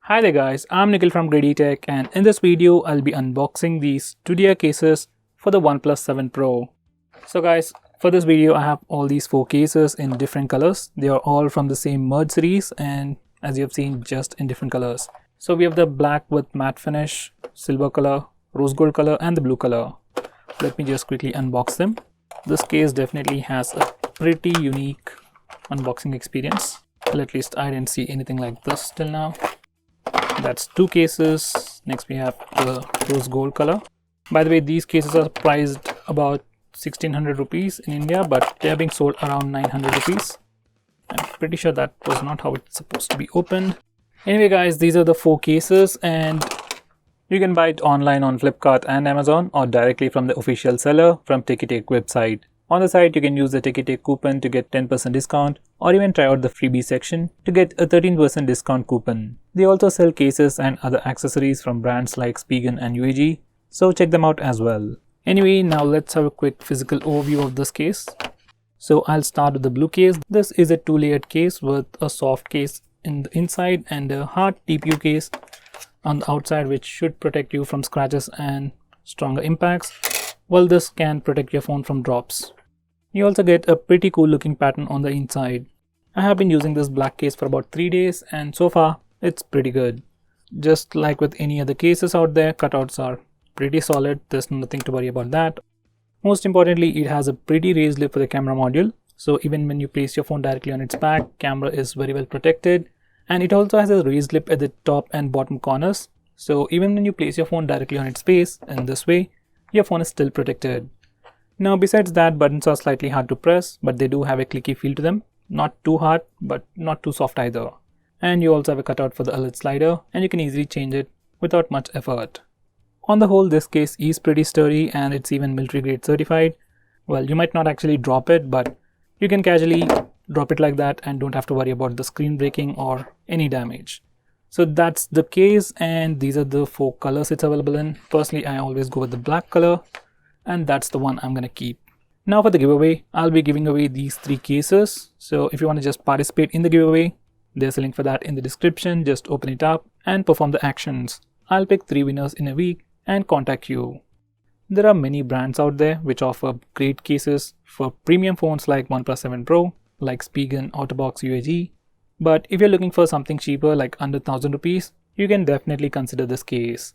Hi there guys, I'm Nikhil from GreedyTech, and in this video I'll be unboxing these Tudia cases for the OnePlus 7 Pro. So guys, for this video I have all these 4 cases in different colors. They are all from the same merge series and as you have seen, just in different colors. So we have the black with matte finish, silver color, rose gold color and the blue color. Let me just quickly unbox them. This case definitely has a pretty unique unboxing experience. Well, at least I didn't see anything like this till now. That's 2 cases. Next we have the rose gold color. By the way, these cases are priced about 1600 rupees in India, but they are being sold around 900 rupees. I'm pretty sure that was not how it's supposed to be opened. Anyway guys, these are the 4 cases and you can buy it online on Flipkart and Amazon or directly from the official seller from GreedyTech website. On the site, you can use the GreedyTech coupon to get 10% discount or even try out the freebie section to get a 13% discount coupon. They also sell cases and other accessories from brands like Spigen and UAG, so check them out as well. Anyway, now let's have a quick physical overview of this case. So I'll start with the blue case. This is a 2-layered case with a soft case in the inside and a hard TPU case on the outside, which should protect you from scratches and stronger impacts, while this can protect your phone from drops. You also get a pretty cool looking pattern on the inside. I have been using this black case for about 3 days and so far it's pretty good. Just like with any other cases out there, cutouts are pretty solid. There's nothing to worry about that. Most importantly, it has a pretty raised lip for the camera module, so even when you place your phone directly on its back, camera is very well protected. And it also has a raised lip at the top and bottom corners, so even when you place your phone directly on its base in this way, your phone is still protected. Now besides that, buttons are slightly hard to press, but they do have a clicky feel to them. Not too hard, but not too soft either. And you also have a cutout for the alert slider, and you can easily change it without much effort. On the whole, this case is pretty sturdy and it's even military grade certified. Well, you might not actually drop it, but you can casually drop it like that and don't have to worry about the screen breaking or any damage. So that's the case, and these are the 4 colors it's available in. Personally, I always go with the black color, and that's the one I'm gonna keep. Now for the giveaway, I'll be giving away these 3 cases. So if you want to just participate in the giveaway, there's a link for that in the description. Just open it up and perform the actions. I'll pick 3 winners in a week and contact you. There are many brands out there which offer great cases for premium phones like OnePlus 7 Pro, like Spigen, Autobox, UAG. But if you're looking for something cheaper like under 1000 rupees, you can definitely consider this case.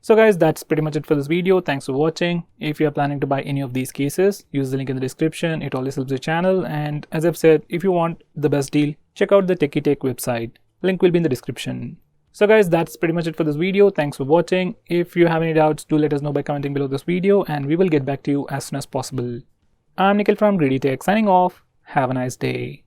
So guys, that's pretty much it for this video. Thanks for watching. If you're planning to buy any of these cases, use the link in the description. It always helps the channel. And as I've said, if you want the best deal, check out the GreedyTech website. Link will be in the description. So guys, that's pretty much it for this video. Thanks for watching. If you have any doubts, do let us know by commenting below this video and we will get back to you as soon as possible. I'm Nikhil from GreedyTech signing off. Have a nice day.